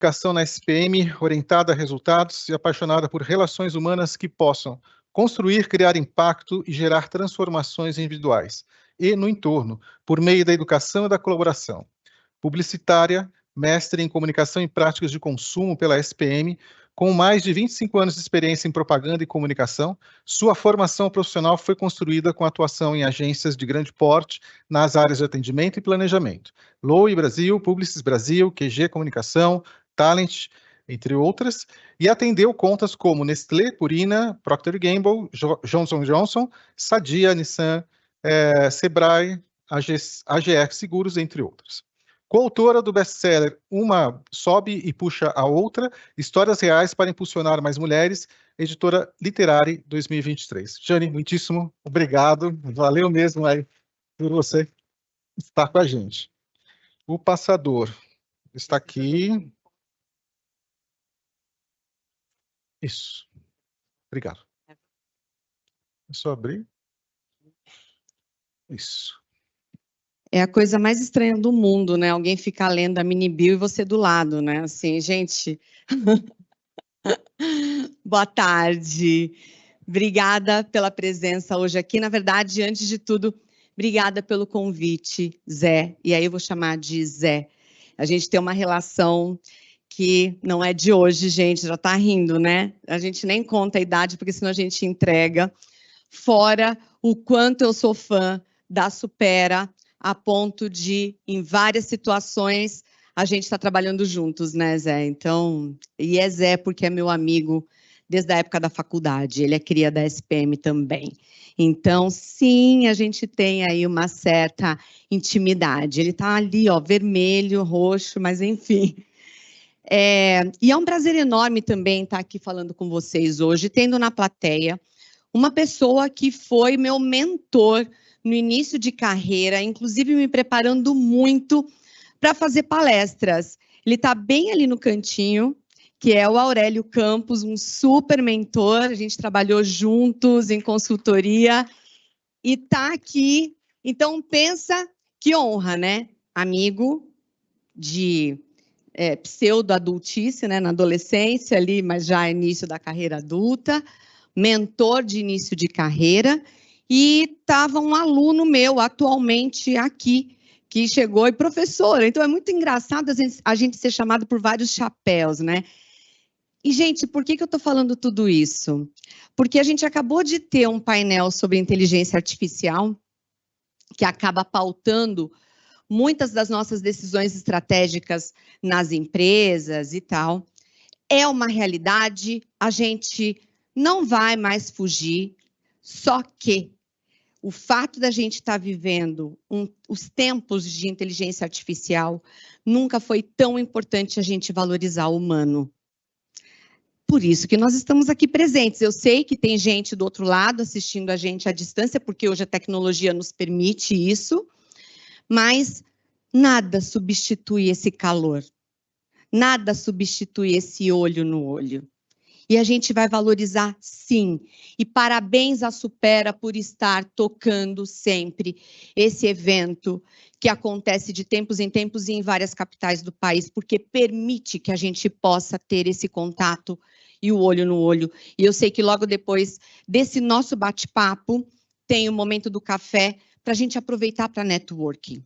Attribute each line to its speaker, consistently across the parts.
Speaker 1: educação na SPM, orientada a resultados e apaixonada por relações humanas que possam construir, criar impacto e gerar transformações individuais e no entorno, por meio da educação e da colaboração. Publicitária, mestre em comunicação e práticas de consumo pela SPM, com mais de 25 anos de experiência em propaganda e comunicação, sua formação profissional foi construída com atuação em agências de grande porte nas áreas de atendimento e planejamento. Loe Brasil, Publicis Brasil, QG Comunicação, Talent, entre outras, e atendeu contas como Nestlé, Purina, Procter & Gamble, Johnson & Johnson, Sadia, Nissan, Sebrae, AGF Seguros, entre outras. Coautora do best-seller Uma Sobe e Puxa a Outra, Histórias Reais para Impulsionar Mais Mulheres, editora Literari 2023. Jane, muitíssimo obrigado, valeu mesmo aí por você estar com a gente. O passador está aqui. Isso, obrigado. É só abrir. Isso.
Speaker 2: É a coisa mais estranha do mundo, né? Alguém ficar lendo a mini bio e você do lado, né? Assim, gente. Boa tarde. Obrigada pela presença hoje aqui. Na verdade, antes de tudo, obrigada pelo convite, Zé. E aí eu vou chamar de Zé. A gente tem uma relação que não é de hoje, gente. Já tá rindo, né? A gente nem conta a idade, porque senão a gente entrega. Fora o quanto eu sou fã da Supera, a ponto de, em várias situações, a gente está trabalhando juntos, né, Zé? Então, e é Zé porque é meu amigo desde a época da faculdade, ele é cria da SPM também. Então, sim, a gente tem aí uma certa intimidade. Ele está ali, ó, vermelho, roxo, mas enfim. E é um prazer enorme também estar aqui falando com vocês hoje, tendo na plateia uma pessoa que foi meu mentor no início de carreira, inclusive me preparando muito para fazer palestras. Ele está bem ali no cantinho, que é o Aurélio Campos, um super mentor, a gente trabalhou juntos em consultoria, e está aqui. Então, pensa que honra, né? Amigo de pseudo-adultice, né? Na adolescência ali, mas já início da carreira adulta, mentor de início de carreira, e estava um aluno meu atualmente aqui, que chegou e professora. Então, é muito engraçado a gente ser chamado por vários chapéus, né? E, gente, por que eu estou falando tudo isso? Porque a gente acabou de ter um painel sobre inteligência artificial, que acaba pautando muitas das nossas decisões estratégicas nas empresas e tal. É uma realidade, a gente não vai mais fugir, só que o fato da gente estar vivendo os tempos de inteligência artificial, nunca foi tão importante a gente valorizar o humano. Por isso que nós estamos aqui presentes. Eu sei que tem gente do outro lado assistindo a gente à distância, porque hoje a tecnologia nos permite isso, mas nada substitui esse calor, nada substitui esse olho no olho. E a gente vai valorizar, sim. E parabéns à Supera por estar tocando sempre esse evento que acontece de tempos em tempos e em várias capitais do país, porque permite que a gente possa ter esse contato e o olho no olho. E eu sei que logo depois desse nosso bate-papo, tem o momento do café para a gente aproveitar para networking.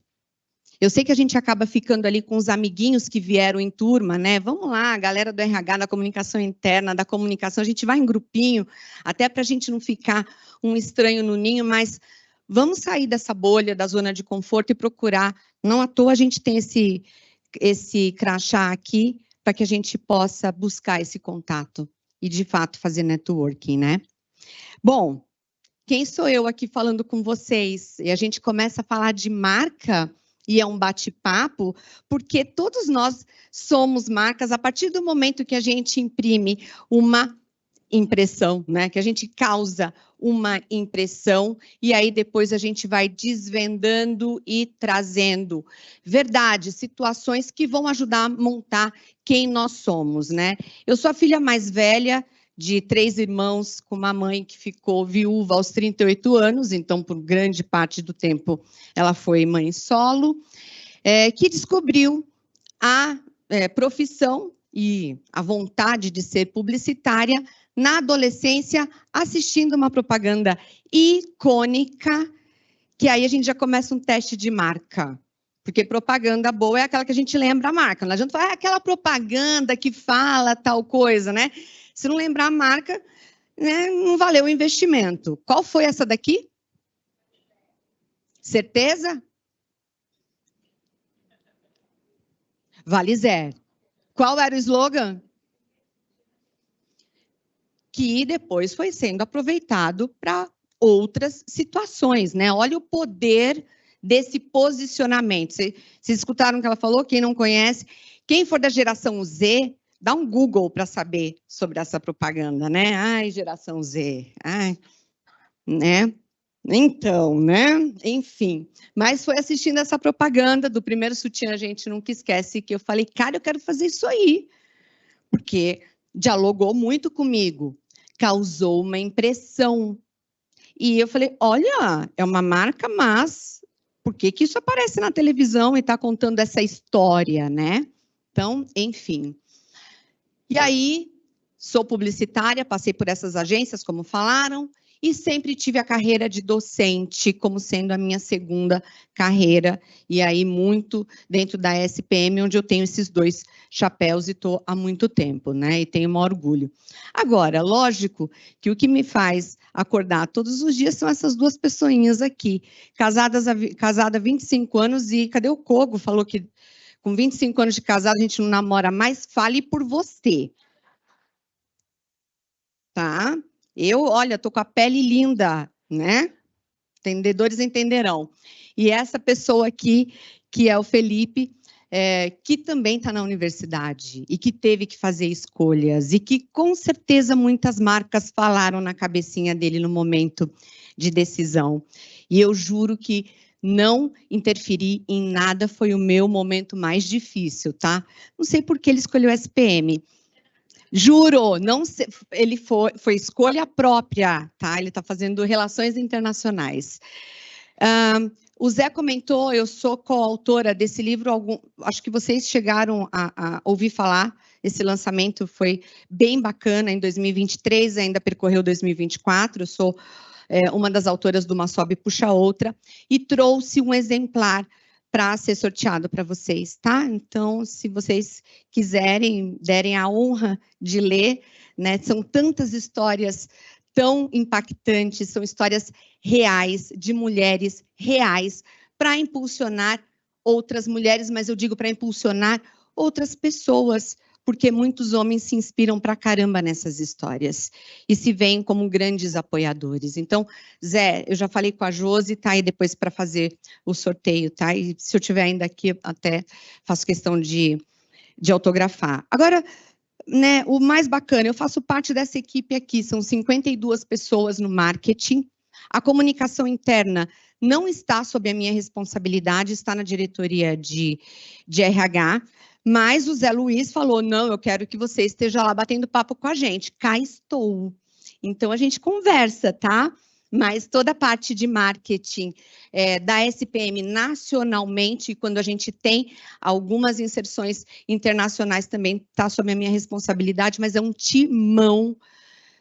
Speaker 2: Eu sei que a gente acaba ficando ali com os amiguinhos que vieram em turma, né? Vamos lá, a galera do RH, da comunicação interna, da comunicação, a gente vai em grupinho, até para a gente não ficar um estranho no ninho, mas vamos sair dessa bolha, da zona de conforto e procurar. Não à toa a gente tem esse crachá aqui, para que a gente possa buscar esse contato e, de fato, fazer networking, né? Bom, quem sou eu aqui falando com vocês? E a gente começa a falar de marca, e é um bate-papo, porque todos nós somos marcas a partir do momento que a gente imprime uma impressão, né? Que a gente causa uma impressão e aí depois a gente vai desvendando e trazendo verdades, situações que vão ajudar a montar quem nós somos, né? Eu sou a filha mais velha de 3 irmãos, com uma mãe que ficou viúva aos 38 anos, então, por grande parte do tempo, ela foi mãe solo, que descobriu a profissão e a vontade de ser publicitária na adolescência, assistindo uma propaganda icônica, que aí a gente já começa um teste de marca. Porque propaganda boa é aquela que a gente lembra a marca. Não adianta falar, aquela propaganda que fala tal coisa, né? Se não lembrar a marca, né, não valeu o investimento. Qual foi essa daqui? Certeza? Vale zero. Qual era o slogan? Que depois foi sendo aproveitado para outras situações, né? Olha o poder desse posicionamento. Vocês escutaram o que ela falou? Quem não conhece, quem for da geração Z, dá um Google para saber sobre essa propaganda, né? Ai, geração Z, ai, né? Então, né? Enfim, mas foi assistindo essa propaganda do primeiro sutiã, a gente nunca esquece, que eu falei, cara, eu quero fazer isso aí, porque dialogou muito comigo, causou uma impressão. E eu falei, olha, é uma marca, mas por que que isso aparece na televisão e está contando essa história, né? Então, enfim. E aí, sou publicitária, passei por essas agências, como falaram, e sempre tive a carreira de docente como sendo a minha segunda carreira, e aí muito dentro da SPM, onde eu tenho esses dois chapéus e estou há muito tempo, né? E tenho um orgulho. Agora, lógico que o que me faz acordar todos os dias são essas duas pessoinhas aqui, casada há 25 anos, e cadê o Kogo? Falou que com 25 anos de casado a gente não namora mais, fale por você. Tá? Olha, tô com a pele linda, né? Entendedores entenderão. E essa pessoa aqui, que é o Felipe, que também está na universidade e que teve que fazer escolhas e que, com certeza, muitas marcas falaram na cabecinha dele no momento de decisão. E eu juro que não interferir em nada foi o meu momento mais difícil, tá? Não sei por que ele escolheu SPM. Juro, não ele foi escolha própria, tá? Ele está fazendo relações internacionais. O Zé comentou, eu sou coautora desse livro, acho que vocês chegaram a ouvir falar, esse lançamento foi bem bacana em 2023, ainda percorreu 2024, eu sou uma das autoras do Uma Sobe Puxa Outra, e trouxe um exemplar para ser sorteado para vocês, tá? Então, se vocês quiserem, derem a honra de ler, né? São tantas histórias tão impactantes, são histórias reais, de mulheres reais, para impulsionar outras mulheres, mas eu digo para impulsionar outras pessoas, porque muitos homens se inspiram pra caramba nessas histórias e se veem como grandes apoiadores. Então, Zé, eu já falei com a Josi, tá? E depois para fazer o sorteio, tá? E se eu tiver ainda aqui, até faço questão de autografar. Agora, né, o mais bacana, eu faço parte dessa equipe aqui, são 52 pessoas no marketing. A comunicação interna não está sob a minha responsabilidade, está na diretoria de RH, mas o Zé Luiz falou, não, eu quero que você esteja lá batendo papo com a gente. Cá estou. Então, a gente conversa, tá? Mas toda a parte de marketing da SPM nacionalmente, quando a gente tem algumas inserções internacionais também, está sob a minha responsabilidade, mas é um timão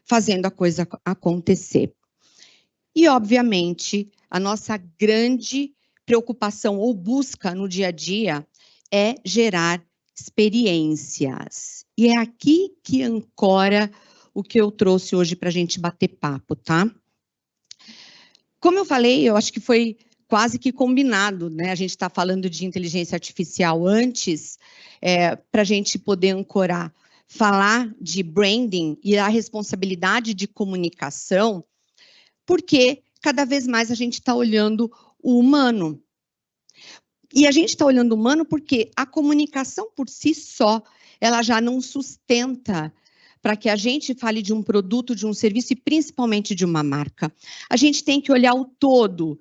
Speaker 2: fazendo a coisa acontecer. E, obviamente, a nossa grande preocupação ou busca no dia a dia é gerar experiências. E é aqui que ancora o que eu trouxe hoje para a gente bater papo, tá? Como eu falei, eu acho que foi quase que combinado, né? A gente está falando de inteligência artificial antes, para a gente poder ancorar, falar de branding e a responsabilidade de comunicação, porque cada vez mais a gente está olhando o humano. E a gente está olhando o humano porque a comunicação por si só, ela já não sustenta para que a gente fale de um produto, de um serviço e principalmente de uma marca. A gente tem que olhar o todo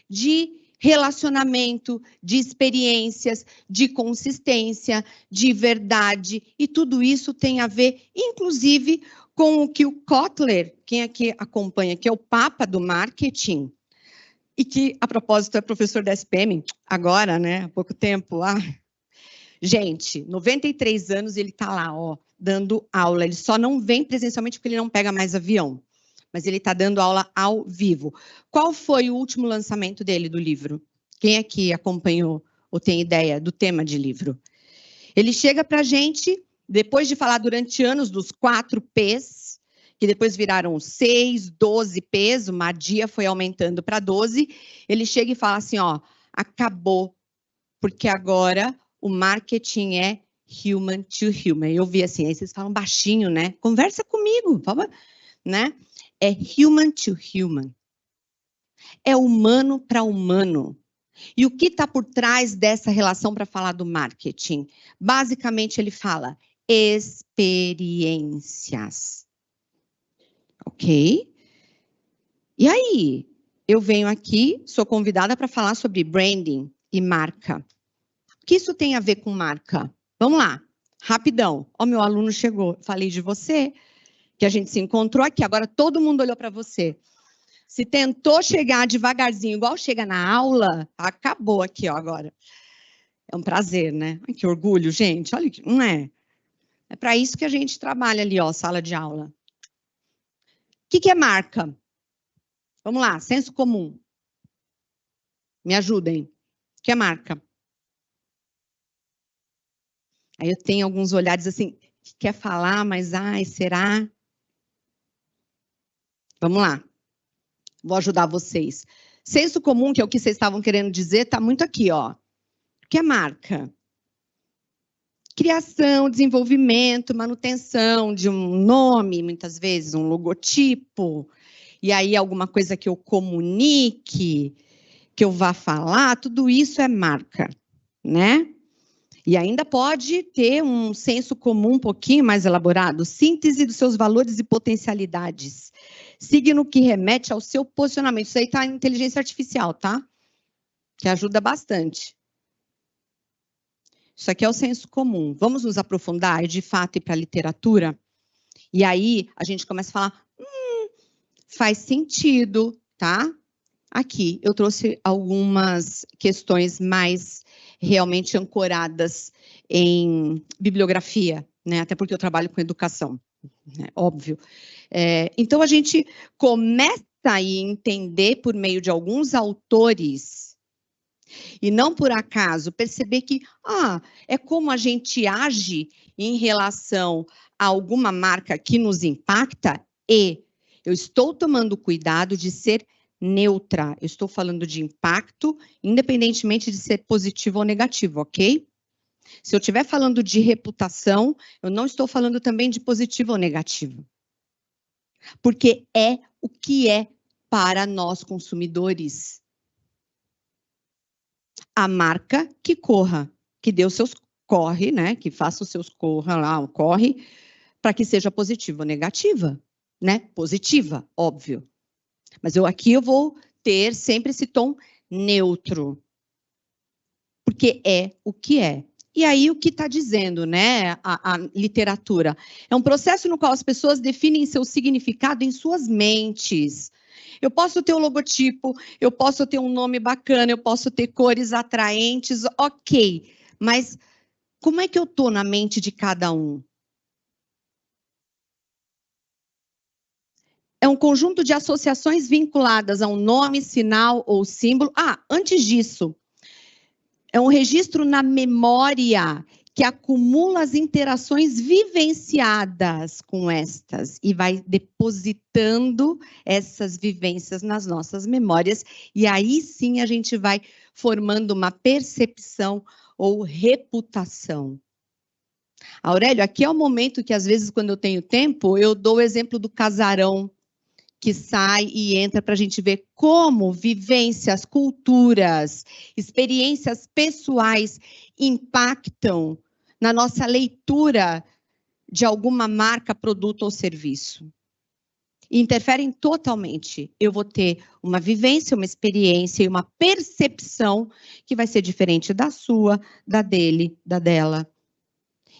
Speaker 2: de relacionamento, de experiências, de consistência, de verdade, e tudo isso tem a ver, inclusive, com o que o Kotler, quem aqui acompanha, que é o papa do marketing, e que, a propósito, é professor da SPM, agora, né, há pouco tempo lá, Gente, 93 anos, ele está lá, ó, dando aula. Ele só não vem presencialmente porque ele não pega mais avião. Mas ele está dando aula ao vivo. Qual foi o último lançamento dele do livro? Quem aqui acompanhou ou tem ideia do tema de livro? Ele chega para a gente, depois de falar durante anos dos 4 P's, que depois viraram 6, 12 P's, o Madia foi aumentando para 12, ele chega e fala assim, ó, acabou, porque agora o marketing é human to human. Eu vi assim, aí vocês falam baixinho, né? Conversa comigo, por favor, né? É human to human. É humano para humano. E o que está por trás dessa relação para falar do marketing? Basicamente, ele fala experiências. Ok? E aí, eu venho aqui, sou convidada para falar sobre branding e marca. O que isso tem a ver com marca? Vamos lá, rapidão. Ó, meu aluno chegou. Falei de você, que a gente se encontrou aqui. Agora todo mundo olhou para você. Se tentou chegar devagarzinho, igual chega na aula, acabou aqui, ó, agora. É um prazer, né? Ai, que orgulho, gente. Olha, não é? É para isso que a gente trabalha ali, ó, sala de aula. O que é marca? Vamos lá, senso comum. Me ajudem. O que é marca? Aí eu tenho alguns olhares assim, que quer falar, mas ai, será? Vamos lá. Vou ajudar vocês. Senso comum, que é o que vocês estavam querendo dizer, está muito aqui, ó. O que é marca? Criação, desenvolvimento, manutenção de um nome, muitas vezes, um logotipo, e aí alguma coisa que eu comunique, que eu vá falar, tudo isso é marca, né? E ainda pode ter um senso comum um pouquinho mais elaborado, síntese dos seus valores e potencialidades, signo que remete ao seu posicionamento. Isso aí está em inteligência artificial, tá? Que ajuda bastante. Isso aqui é o senso comum. Vamos nos aprofundar, de fato, ir para a literatura? E aí a gente começa a falar, faz sentido, tá? Aqui eu trouxe algumas questões mais realmente ancoradas em bibliografia, né? Até porque eu trabalho com educação, né? Óbvio. Então a gente começa a entender por meio de alguns autores, e não por acaso, perceber que é como a gente age em relação a alguma marca que nos impacta, e eu estou tomando cuidado de ser neutra. Eu estou falando de impacto, independentemente de ser positivo ou negativo, ok? Se eu estiver falando de reputação, eu não estou falando também de positivo ou negativo. Porque é o que é para nós consumidores. A marca que corra, que dê os seus corre, né? Que faça os seus corra lá, o corre, para que seja positiva ou negativa, né? Positiva, óbvio. Mas aqui eu vou ter sempre esse tom neutro. Porque é o que é. E aí o que está dizendo, né, a literatura? É um processo no qual as pessoas definem seu significado em suas mentes. Eu posso ter um logotipo, eu posso ter um nome bacana, eu posso ter cores atraentes, ok. Mas como é que eu estou na mente de cada um? É um conjunto de associações vinculadas a um nome, sinal ou símbolo. Antes disso, é um registro na memória que acumula as interações vivenciadas com estas e vai depositando essas vivências nas nossas memórias. E aí sim a gente vai formando uma percepção ou reputação. Aurélio, aqui é o momento que às vezes quando eu tenho tempo, eu dou o exemplo do casarão que sai e entra para a gente ver como vivências, culturas, experiências pessoais impactam na nossa leitura de alguma marca, produto ou serviço. E interferem totalmente. Eu vou ter uma vivência, uma experiência e uma percepção que vai ser diferente da sua, da dele, da dela.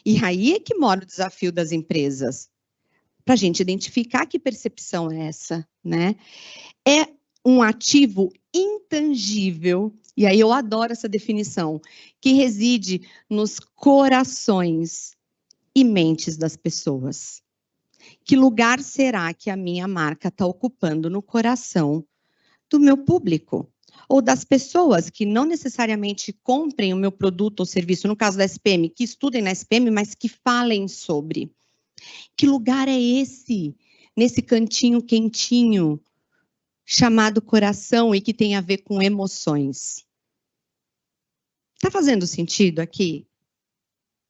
Speaker 2: E aí é que mora o desafio das empresas. Para a gente identificar que percepção é essa, né? É um ativo intangível E aí eu adoro essa definição, que reside nos corações e mentes das pessoas. Que lugar será que a minha marca está ocupando no coração do meu público? Ou das pessoas que não necessariamente comprem o meu produto ou serviço, no caso da SPM, que estudem na SPM, mas que falem sobre. Que lugar é esse, nesse cantinho quentinho, chamado coração e que tem a ver com emoções? Está fazendo sentido aqui?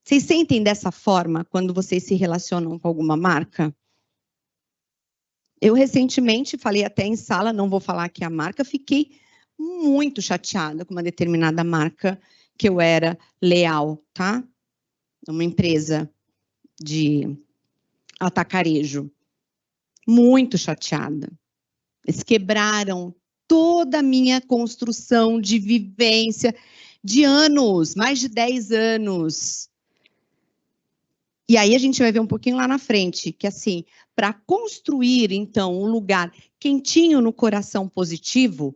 Speaker 2: Vocês sentem dessa forma quando vocês se relacionam com alguma marca? Eu recentemente, falei até em sala, não vou falar aqui a marca, fiquei muito chateada com uma determinada marca que eu era leal, tá? Uma empresa de atacarejo. Muito chateada. Eles quebraram toda a minha construção de vivência de anos, mais de 10 anos. E aí a gente vai ver um pouquinho lá na frente, que assim, para construir, então, um lugar quentinho no coração positivo,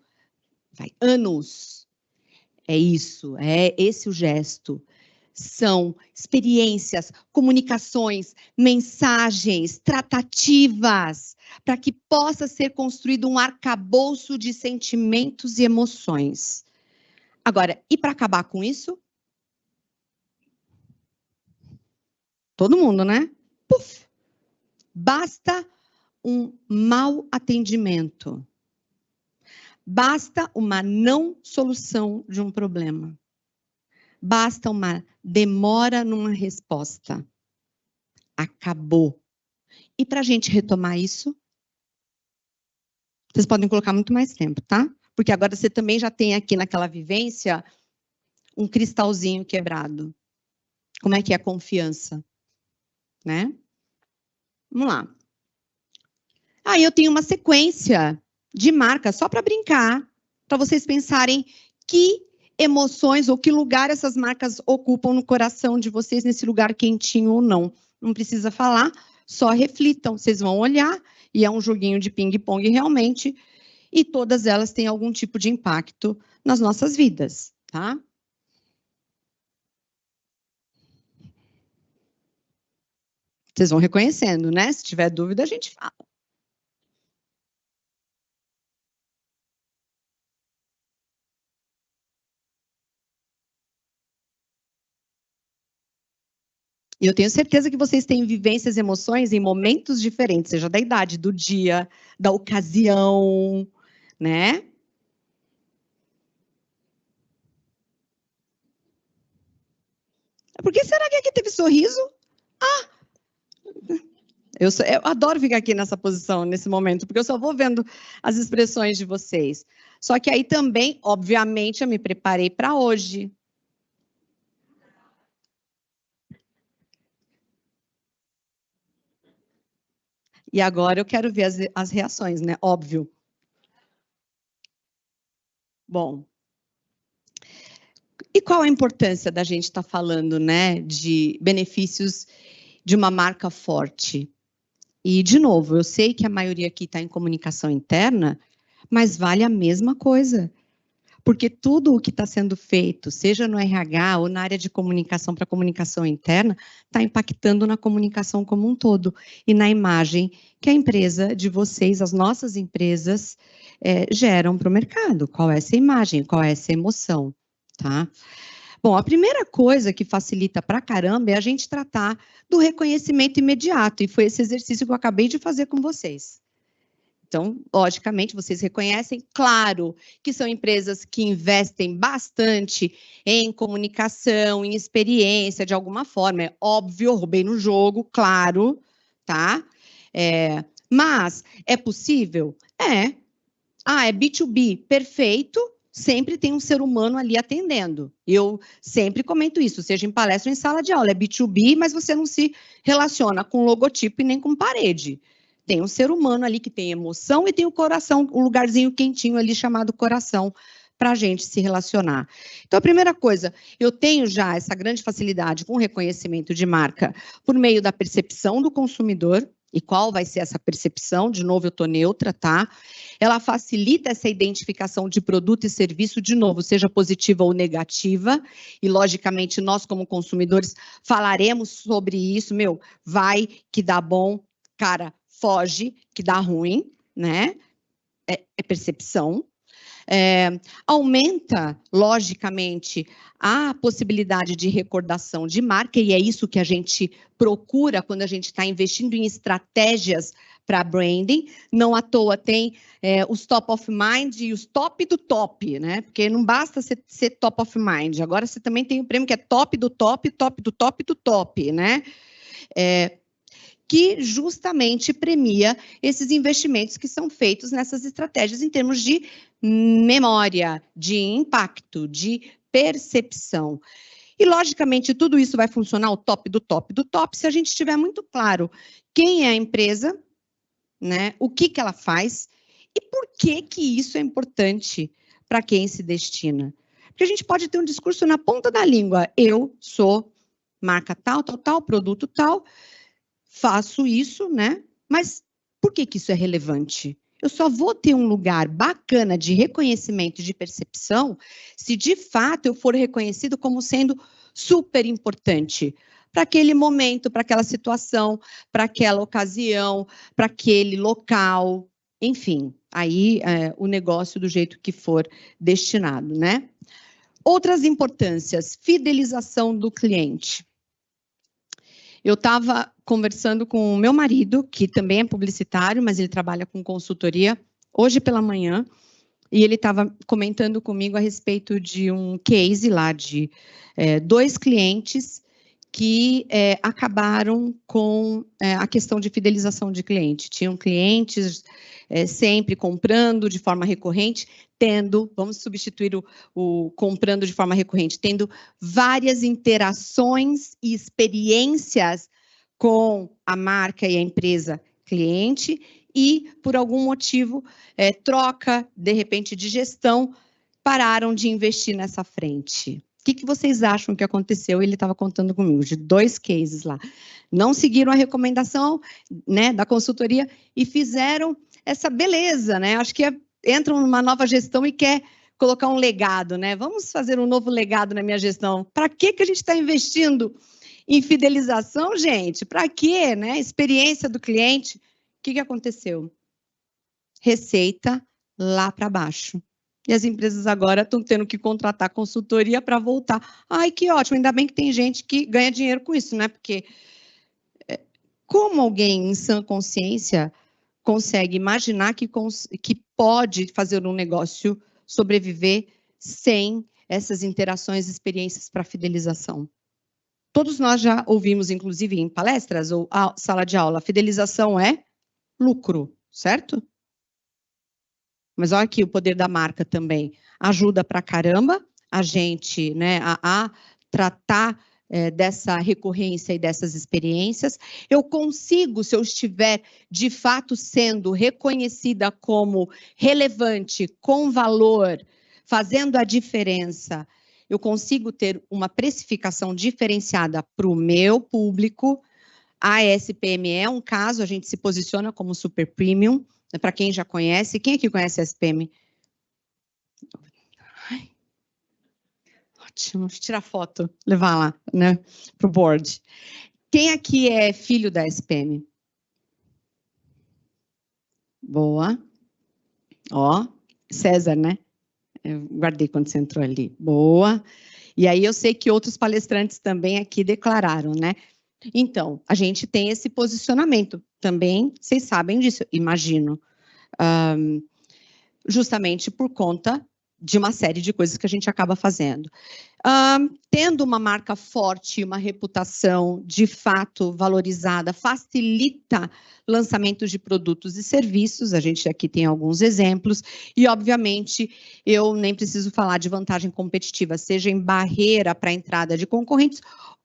Speaker 2: vai anos. É isso, é esse o gesto. São experiências, comunicações, mensagens, tratativas, para que possa ser construído um arcabouço de sentimentos e emoções. Agora, e para acabar com isso? Todo mundo, né? Puf! Basta um mau atendimento. Basta uma não solução de um problema. Basta uma demora numa resposta. Acabou. E para a gente retomar isso, vocês podem colocar muito mais tempo, tá? Porque agora você também já tem aqui naquela vivência um cristalzinho quebrado. Como é que é a confiança? Né? Vamos lá. Aí eu tenho uma sequência de marcas, só para brincar, para vocês pensarem que emoções ou que lugar essas marcas ocupam no coração de vocês, nesse lugar quentinho ou não. Não precisa falar, só reflitam. Vocês vão olhar, e é um joguinho de ping-pong realmente, e todas elas têm algum tipo de impacto nas nossas vidas, tá? Vocês vão reconhecendo, né? Se tiver dúvida, a gente fala. E eu tenho certeza que vocês têm vivências e emoções em momentos diferentes, seja da idade, do dia, da ocasião, né? Por que será que aqui teve sorriso? Ah! Eu adoro ficar aqui nessa posição, nesse momento, porque eu só vou vendo as expressões de vocês. Só que aí também, obviamente, eu me preparei para hoje. E agora eu quero ver as reações, né? Óbvio. Bom. E qual a importância da gente estar falando, né, de benefícios de uma marca forte? E, de novo, eu sei que a maioria aqui está em comunicação interna, mas vale a mesma coisa. Porque tudo o que está sendo feito, seja no RH ou na área de comunicação para comunicação interna, está impactando na comunicação como um todo e na imagem que a empresa de vocês, as nossas empresas, geram para o mercado. Qual é essa imagem? Qual é essa emoção? Tá? Bom, a primeira coisa que facilita pra caramba é a gente tratar do reconhecimento imediato, e foi esse exercício que eu acabei de fazer com vocês. Então, logicamente, vocês reconhecem, claro, que são empresas que investem bastante em comunicação, em experiência, de alguma forma. É óbvio, roubei no jogo, claro, tá? Mas é possível? É. Ah, é B2B, perfeito. Sempre tem um ser humano ali atendendo. Eu sempre comento isso, seja em palestra ou em sala de aula. É B2B, mas você não se relaciona com logotipo e nem com parede. Tem um ser humano ali que tem emoção e tem o coração, um lugarzinho quentinho ali chamado coração, para a gente se relacionar. Então, a primeira coisa, eu tenho já essa grande facilidade com o reconhecimento de marca por meio da percepção do consumidor, E qual vai ser essa percepção? De novo, eu estou neutra, tá? Ela facilita essa identificação de produto e serviço, de novo, seja positiva ou negativa, e logicamente nós como consumidores falaremos sobre isso, vai que dá bom, cara, foge que dá ruim, né? É percepção. Aumenta, logicamente, a possibilidade de recordação de marca, e é isso que a gente procura quando a gente está investindo em estratégias para branding. Não à toa tem os top of mind e os top do top, né? Porque não basta ser top of mind, agora você também tem o prêmio que é top do top, top do top do top, né? Que justamente premia esses investimentos que são feitos nessas estratégias em termos de memória, de impacto, de percepção. E, logicamente, tudo isso vai funcionar o top do top do top se a gente tiver muito claro quem é a empresa, né, o que ela faz e por que isso é importante para quem se destina. Porque a gente pode ter um discurso na ponta da língua. Eu sou marca tal, tal, tal, produto tal, faço isso, né? Mas por que isso é relevante? Eu só vou ter um lugar bacana de reconhecimento e de percepção se de fato eu for reconhecido como sendo super importante para aquele momento, para aquela situação, para aquela ocasião, para aquele local, enfim, aí o negócio do jeito que for destinado, né? Outras importâncias, fidelização do cliente. Eu estava conversando com o meu marido, que também é publicitário, mas ele trabalha com consultoria, hoje pela manhã, e ele estava comentando comigo a respeito de um case lá de 2 clientes que acabaram com a questão de fidelização de cliente. Tinham clientes sempre comprando de forma recorrente, vamos substituir o comprando de forma recorrente, tendo várias interações e experiências com a marca e a empresa cliente e, por algum motivo, troca, de repente, de gestão, pararam de investir nessa frente. O que vocês acham que aconteceu? Ele estava contando comigo, de 2 cases lá. Não seguiram a recomendação, né, da consultoria e fizeram essa beleza, né? Acho que entram numa nova gestão e quer colocar um legado, né? Vamos fazer um novo legado na minha gestão. Para que a gente está investindo em fidelização, gente? Para quê, né? Experiência do cliente. O que aconteceu? Receita lá para baixo. E as empresas agora estão tendo que contratar consultoria para voltar. Ai, que ótimo, ainda bem que tem gente que ganha dinheiro com isso, né? Porque como alguém em sã consciência consegue imaginar que pode fazer um negócio sobreviver sem essas interações e experiências para fidelização? Todos nós já ouvimos, inclusive em palestras ou sala de aula, fidelização é lucro, certo? Mas olha aqui o poder da marca também. Ajuda pra caramba a gente, né, a tratar dessa recorrência e dessas experiências. Eu consigo, se eu estiver de fato sendo reconhecida como relevante, com valor, fazendo a diferença, eu consigo ter uma precificação diferenciada para o meu público. A SPM é um caso, a gente se posiciona como super premium, para quem já conhece. Quem aqui conhece a SPM? Ai, ótimo, vou tirar foto, levar lá, né, para o board. Quem aqui é filho da SPM? Boa. Ó, César, né? Eu guardei quando você entrou ali. Boa. E aí eu sei que outros palestrantes também aqui declararam, né? Então, a gente tem esse posicionamento também, vocês sabem disso, imagino, justamente por conta de uma série de coisas que a gente acaba fazendo. Tendo uma marca forte, uma reputação de fato valorizada, facilita lançamentos de produtos e serviços, a gente aqui tem alguns exemplos, e obviamente eu nem preciso falar de vantagem competitiva, seja em barreira para a entrada de concorrentes,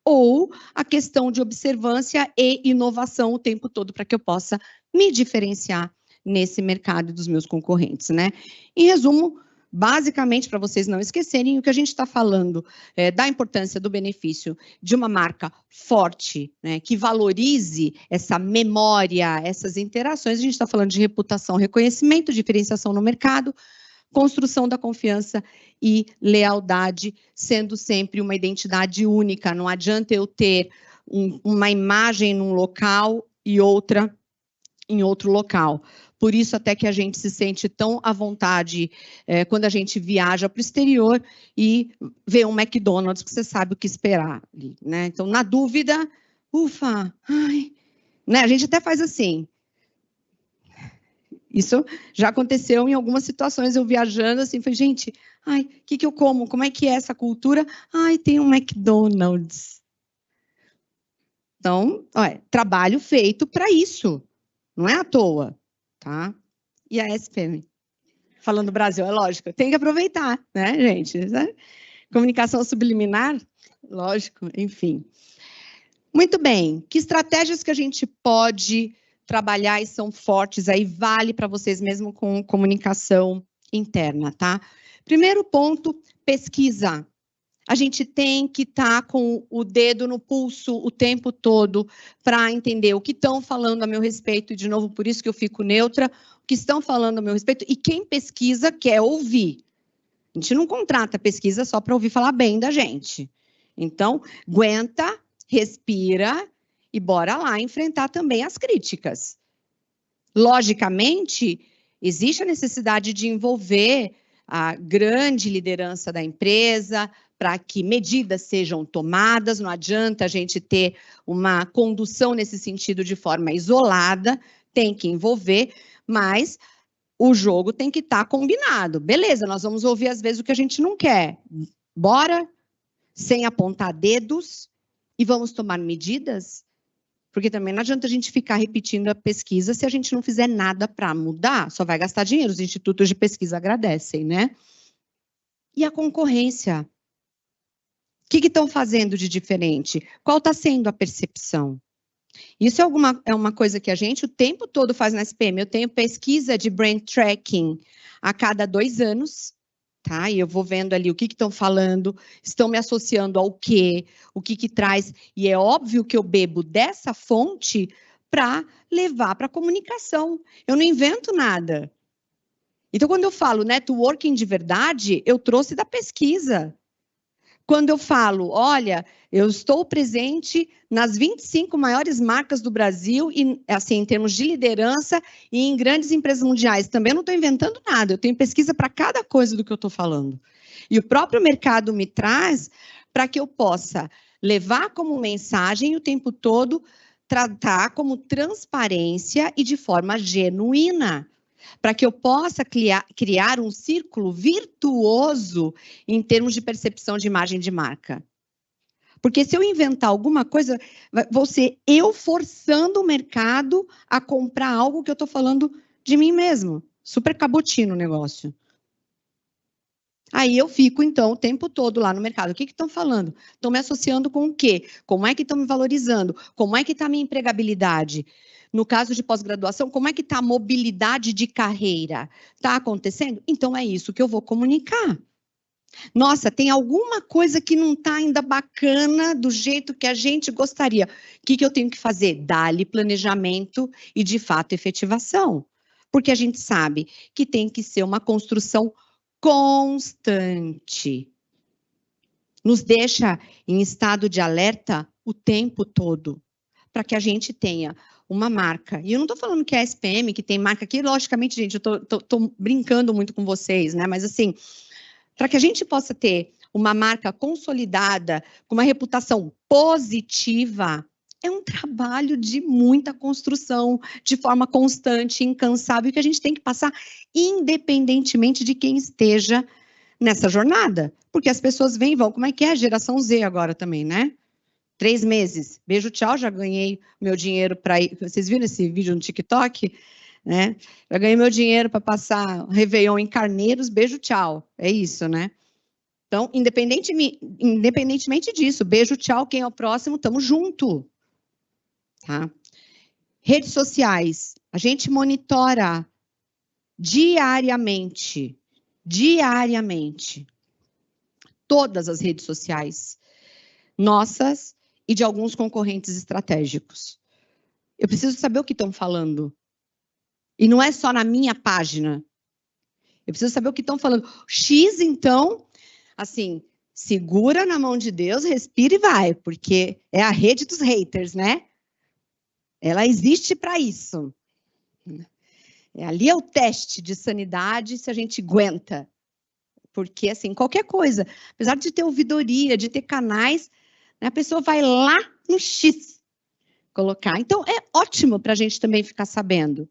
Speaker 2: ou a questão de observância e inovação o tempo todo para que eu possa me diferenciar nesse mercado dos meus concorrentes, né? Em resumo, basicamente, para vocês não esquecerem, o que a gente está falando da importância do benefício de uma marca forte, né, que valorize essa memória, essas interações. A gente está falando de reputação, reconhecimento, diferenciação no mercado, construção da confiança e lealdade, sendo sempre uma identidade única. Não adianta eu ter uma imagem num local e outra em outro local. Por isso até que a gente se sente tão à vontade quando a gente viaja para o exterior e vê um McDonald's, que você sabe o que esperar, né? Então, na dúvida, ufa, ai, né? A gente até faz assim. Isso já aconteceu em algumas situações, eu viajando assim, falei, gente, ai, o que eu como? Como é que é essa cultura? Ai, tem um McDonald's. Então, trabalho feito para isso, não é à toa, tá? E a SPM? Falando Brasil, é lógico, tem que aproveitar, né, gente? Comunicação subliminar, lógico, enfim. Muito bem, que estratégias que a gente pode trabalhar e são fortes aí, vale para vocês mesmo com comunicação interna, tá? Primeiro ponto, pesquisa. A gente tem que estar com o dedo no pulso o tempo todo para entender o que estão falando a meu respeito, e de novo, por isso que eu fico neutra, o que estão falando a meu respeito, e quem pesquisa quer ouvir. A gente não contrata pesquisa só para ouvir falar bem da gente. Então, aguenta, respira e bora lá enfrentar também as críticas. Logicamente, existe a necessidade de envolver a grande liderança da empresa para que medidas sejam tomadas. Não adianta a gente ter uma condução nesse sentido de forma isolada, tem que envolver, mas o jogo tem que estar combinado. Beleza, nós vamos ouvir às vezes o que a gente não quer. Bora, sem apontar dedos, e vamos tomar medidas? Porque também não adianta a gente ficar repetindo a pesquisa se a gente não fizer nada para mudar, só vai gastar dinheiro, os institutos de pesquisa agradecem, né? E a concorrência? O que estão fazendo de diferente? Qual está sendo a percepção? Isso é uma coisa que a gente o tempo todo faz na SPM. Eu tenho pesquisa de brand tracking a cada 2 anos, tá? E eu vou vendo ali o que estão falando, estão me associando ao quê, o que traz. E é óbvio que eu bebo dessa fonte para levar para a comunicação. Eu não invento nada. Então, quando eu falo networking de verdade, eu trouxe da pesquisa. Quando eu falo, olha, eu estou presente nas 25 maiores marcas do Brasil, e, assim, em termos de liderança e em grandes empresas mundiais, também não estou inventando nada, eu tenho pesquisa para cada coisa do que eu estou falando. E o próprio mercado me traz para que eu possa levar como mensagem o tempo todo, tratar como transparência e de forma genuína, para que eu possa criar um círculo virtuoso em termos de percepção de imagem de marca. Porque se eu inventar alguma coisa, vou ser eu forçando o mercado a comprar algo que eu estou falando de mim mesmo. Super cabotino o negócio. Aí eu fico, então, o tempo todo lá no mercado. O que estão falando? Estão me associando com o quê? Como é que estão me valorizando? Como é que está a minha empregabilidade? No caso de pós-graduação, como é que está a mobilidade de carreira? Está acontecendo? Então, é isso que eu vou comunicar. Nossa, tem alguma coisa que não está ainda bacana do jeito que a gente gostaria. O que eu tenho que fazer? Dar-lhe planejamento e, de fato, efetivação. Porque a gente sabe que tem que ser uma construção constante. Nos deixa em estado de alerta o tempo todo, para que a gente tenha uma marca. E eu não estou falando que é a SPM, que tem marca aqui, logicamente, gente, eu estou brincando muito com vocês, né? Mas assim, para que a gente possa ter uma marca consolidada, com uma reputação positiva, é um trabalho de muita construção, de forma constante, incansável, que a gente tem que passar independentemente de quem esteja nessa jornada. Porque as pessoas vêm e vão. Como é que é a geração Z agora também, né? 3 meses. Beijo, tchau, já ganhei meu dinheiro para ir. Vocês viram esse vídeo no TikTok? Né? Já ganhei meu dinheiro para passar Réveillon em Carneiros, beijo, tchau. É isso, né? Então, independentemente disso, beijo, tchau, quem é o próximo, tamo junto. Tá? Redes sociais, a gente monitora diariamente diariamente todas as redes sociais, nossas e de alguns concorrentes estratégicos. Eu preciso saber o que estão falando. E não é só na minha página. Eu preciso saber o que estão falando. X, então, assim, segura na mão de Deus, respira e vai, porque é a rede dos haters, né? Ela existe para isso. Ali é o teste de sanidade, se a gente aguenta. Porque, assim, qualquer coisa, apesar de ter ouvidoria, de ter canais, né, a pessoa vai lá no X colocar. Então, é ótimo para a gente também ficar sabendo.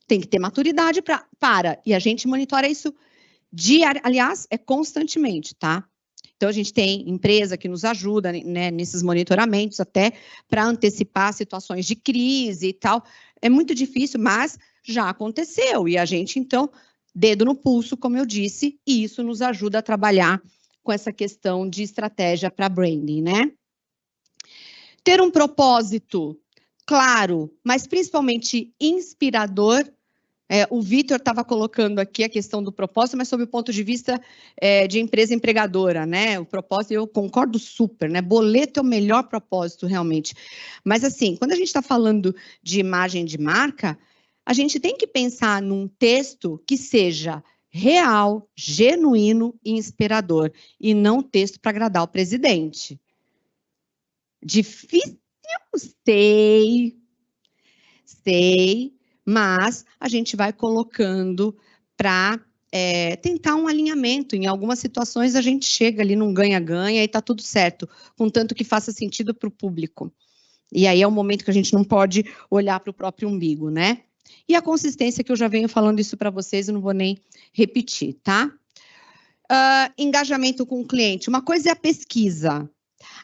Speaker 2: Tem que ter maturidade para. E a gente monitora isso aliás, é constantemente, tá? Então, a gente tem empresa que nos ajuda, né, nesses monitoramentos até para antecipar situações de crise e tal. É muito difícil, mas já aconteceu. E a gente, então, dedo no pulso, como eu disse, e isso nos ajuda a trabalhar com essa questão de estratégia para branding, né? Ter um propósito claro, mas principalmente inspirador. O Vitor estava colocando aqui a questão do propósito, mas sob o ponto de vista de empresa empregadora, né? O propósito, eu concordo super, né? Boleto é o melhor propósito, realmente. Mas, assim, quando a gente está falando de imagem de marca, a gente tem que pensar num texto que seja real, genuíno e inspirador, e não texto para agradar o presidente. Difícil, sei, mas a gente vai colocando para tentar um alinhamento. Em algumas situações a gente chega ali num ganha-ganha e está tudo certo, contanto que faça sentido para o público. E aí é um momento que a gente não pode olhar para o próprio umbigo, né? E a consistência, que eu já venho falando isso para vocês, eu não vou nem repetir, tá? Engajamento com o cliente. Uma coisa é a pesquisa,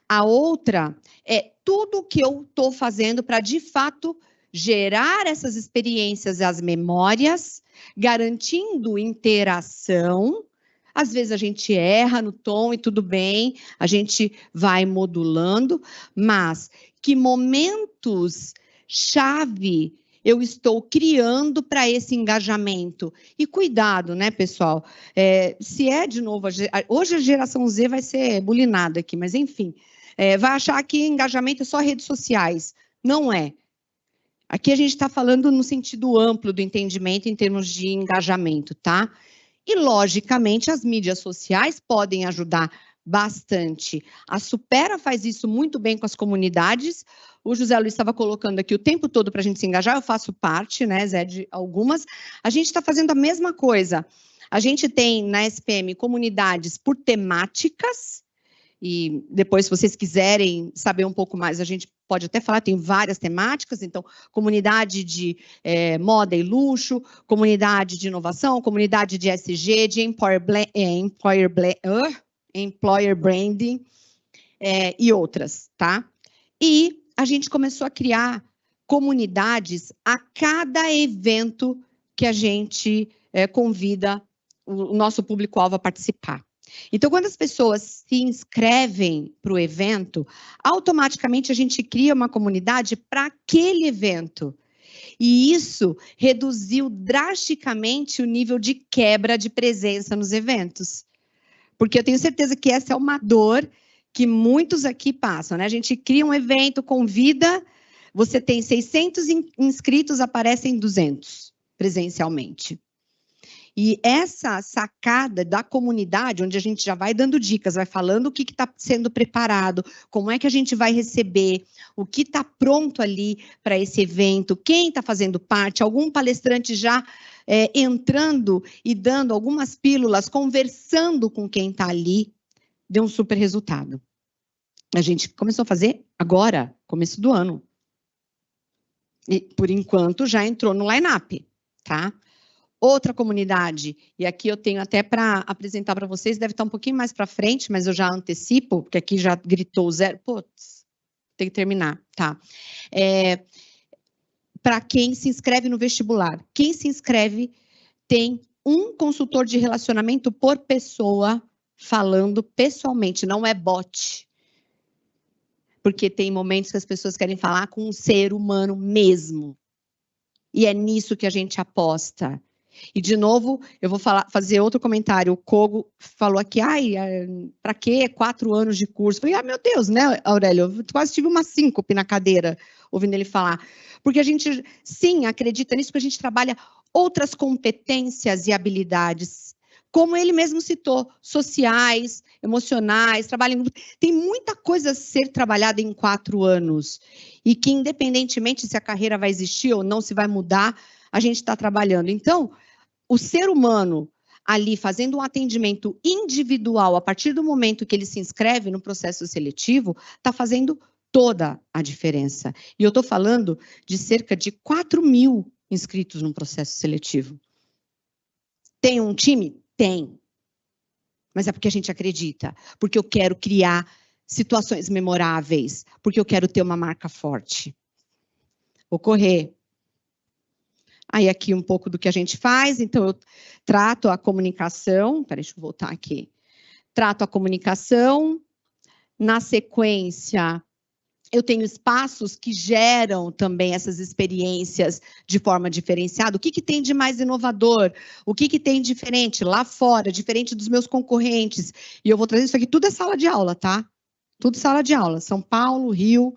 Speaker 2: a outra é tudo o que eu estou fazendo para, de fato, gerar essas experiências e as memórias, garantindo interação. Às vezes a gente erra no tom e tudo bem, a gente vai modulando, mas que momentos-chave eu estou criando para esse engajamento? E cuidado, né, pessoal? Se é, de novo, hoje a geração Z vai ser bulinada aqui, mas enfim, vai achar que engajamento é só redes sociais. Não é. Aqui a gente está falando no sentido amplo do entendimento em termos de engajamento, tá? E, logicamente, as mídias sociais podem ajudar bastante. A Supera faz isso muito bem com as comunidades. O José Luiz estava colocando aqui o tempo todo para a gente se engajar, eu faço parte, né, Zé, de algumas. A gente está fazendo a mesma coisa. A gente tem na SPM comunidades por temáticas, e depois, se vocês quiserem saber um pouco mais, a gente pode até falar, tem várias temáticas, então, comunidade de moda e luxo, comunidade de inovação, comunidade de SG, de employer branding e outras, tá? E a gente começou a criar comunidades a cada evento que a gente convida o nosso público-alvo a participar. Então, quando as pessoas se inscrevem para o evento, automaticamente a gente cria uma comunidade para aquele evento. E isso reduziu drasticamente o nível de quebra de presença nos eventos. Porque eu tenho certeza que essa é uma dor que muitos aqui passam, né? A gente cria um evento, convida, você tem 600 inscritos, aparecem 200 presencialmente. E essa sacada da comunidade, onde a gente já vai dando dicas, vai falando o que está sendo preparado, como é que a gente vai receber, o que está pronto ali para esse evento, quem está fazendo parte, algum palestrante já entrando e dando algumas pílulas, conversando com quem está ali, deu um super resultado. A gente começou a fazer agora, começo do ano. E, por enquanto, já entrou no line-up, tá? Outra comunidade, e aqui eu tenho até para apresentar para vocês, deve estar um pouquinho mais para frente, mas eu já antecipo, porque aqui já gritou zero. Putz, tem que terminar, tá? Para quem se inscreve no vestibular. Quem se inscreve tem um consultor de relacionamento por pessoa falando pessoalmente, não é bot. Porque tem momentos que as pessoas querem falar com um ser humano mesmo. E é nisso que a gente aposta. E, de novo, eu vou fazer outro comentário. O Kogo falou aqui, para que 4 anos de curso? Eu falei, meu Deus, né, Aurélio? Eu quase tive uma síncope na cadeira, ouvindo ele falar. Porque a gente, sim, acredita nisso, que a gente trabalha outras competências e habilidades, como ele mesmo citou, sociais, emocionais, trabalho em grupo. Tem muita coisa a ser trabalhada em 4 anos. E que, independentemente se a carreira vai existir ou não, se vai mudar, a gente está trabalhando. Então, o ser humano ali fazendo um atendimento individual a partir do momento que ele se inscreve no processo seletivo, está fazendo toda a diferença. E eu estou falando de cerca de 4.000 inscritos no processo seletivo. Tem um time? Tem. Mas é porque a gente acredita. Porque eu quero criar situações memoráveis. Porque eu quero ter uma marca forte. Vou correr. Aí aqui um pouco do que a gente faz. Então, eu trato a comunicação. Peraí, deixa eu voltar aqui. Trato a comunicação. Na sequência, eu tenho espaços que geram também essas experiências de forma diferenciada. O que tem de mais inovador? O que tem de diferente lá fora, diferente dos meus concorrentes? E eu vou trazer isso aqui, tudo é sala de aula, tá? Tudo sala de aula. São Paulo, Rio,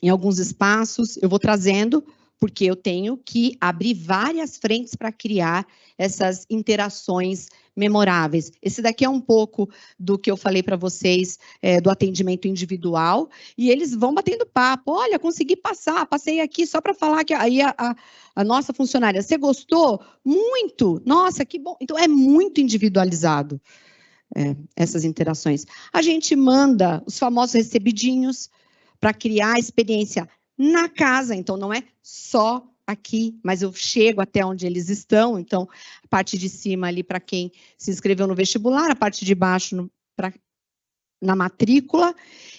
Speaker 2: em alguns espaços, eu vou trazendo, porque eu tenho que abrir várias frentes para criar essas interações memoráveis. Esse daqui é um pouco do que eu falei para vocês, do atendimento individual, e eles vão batendo papo. Olha, consegui passar, passei aqui só para falar que aí a nossa funcionária, você gostou? Muito! Nossa, que bom! Então, é muito individualizado essas interações. A gente manda os famosos recebidinhos para criar a experiência na casa, então não é só aqui, mas eu chego até onde eles estão, então a parte de cima ali para quem se inscreveu no vestibular, a parte de baixo na matrícula,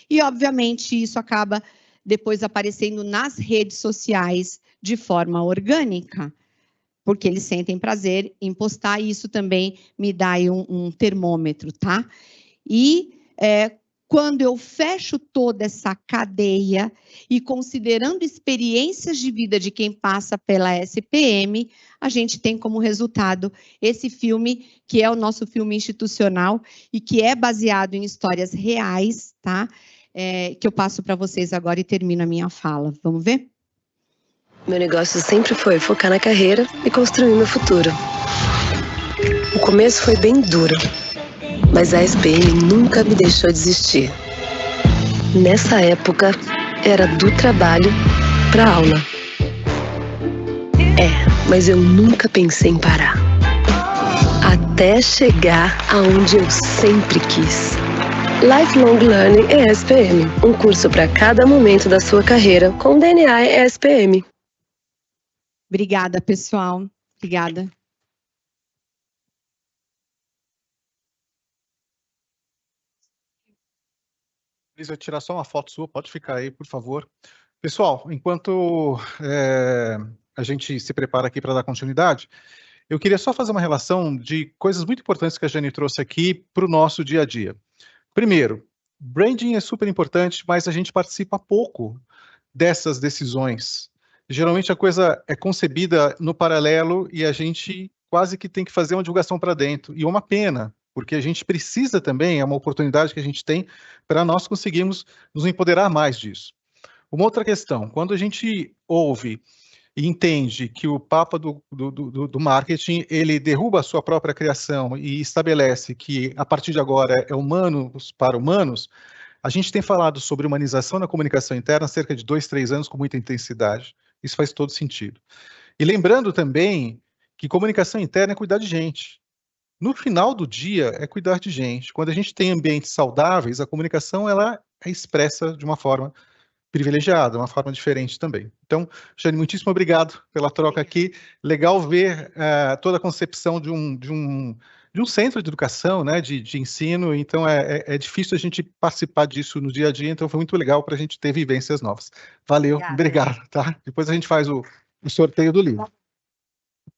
Speaker 2: e obviamente isso acaba depois aparecendo nas redes sociais de forma orgânica, porque eles sentem prazer em postar, e isso também me dá aí um termômetro, tá? E quando eu fecho toda essa cadeia e considerando experiências de vida de quem passa pela SPM, a gente tem como resultado esse filme, que é o nosso filme institucional e que é baseado em histórias reais, tá? Que eu passo para vocês agora e termino a minha fala. Vamos ver?
Speaker 3: Meu negócio sempre foi focar na carreira e construir meu futuro. O começo foi bem duro, mas a SPM nunca me deixou desistir. Nessa época, era do trabalho para a aula. Mas eu nunca pensei em parar. Até chegar aonde eu sempre quis. Lifelong Learning ESPM, um curso para cada momento da sua carreira com DNA ESPM.
Speaker 2: Obrigada, pessoal. Obrigada.
Speaker 1: Cris, vai tirar só uma foto sua, pode ficar aí, por favor. Pessoal, enquanto a gente se prepara aqui para dar continuidade, eu queria só fazer uma relação de coisas muito importantes que a Jane trouxe aqui para o nosso dia a dia. Primeiro, branding é super importante, mas a gente participa pouco dessas decisões. Geralmente a coisa é concebida no paralelo e a gente quase que tem que fazer uma divulgação para dentro. E é uma pena, porque a gente precisa também, é uma oportunidade que a gente tem para nós conseguirmos nos empoderar mais disso. Uma outra questão, quando a gente ouve e entende que o Papa do marketing, ele derruba a sua própria criação e estabelece que, a partir de agora, é humanos para humanos, a gente tem falado sobre humanização na comunicação interna há cerca de 2, 3 anos com muita intensidade. Isso faz todo sentido. E lembrando também que comunicação interna é cuidar de gente. No final do dia, é cuidar de gente. Quando a gente tem ambientes saudáveis, a comunicação ela é expressa de uma forma privilegiada, uma forma diferente também. Então, Jane, muitíssimo obrigado pela troca aqui. Legal ver toda a concepção de um centro de educação, né, de ensino. Então, é difícil a gente participar disso no dia a dia, então foi muito legal para a gente ter vivências novas. Valeu, obrigado, tá? Depois a gente faz o sorteio do livro.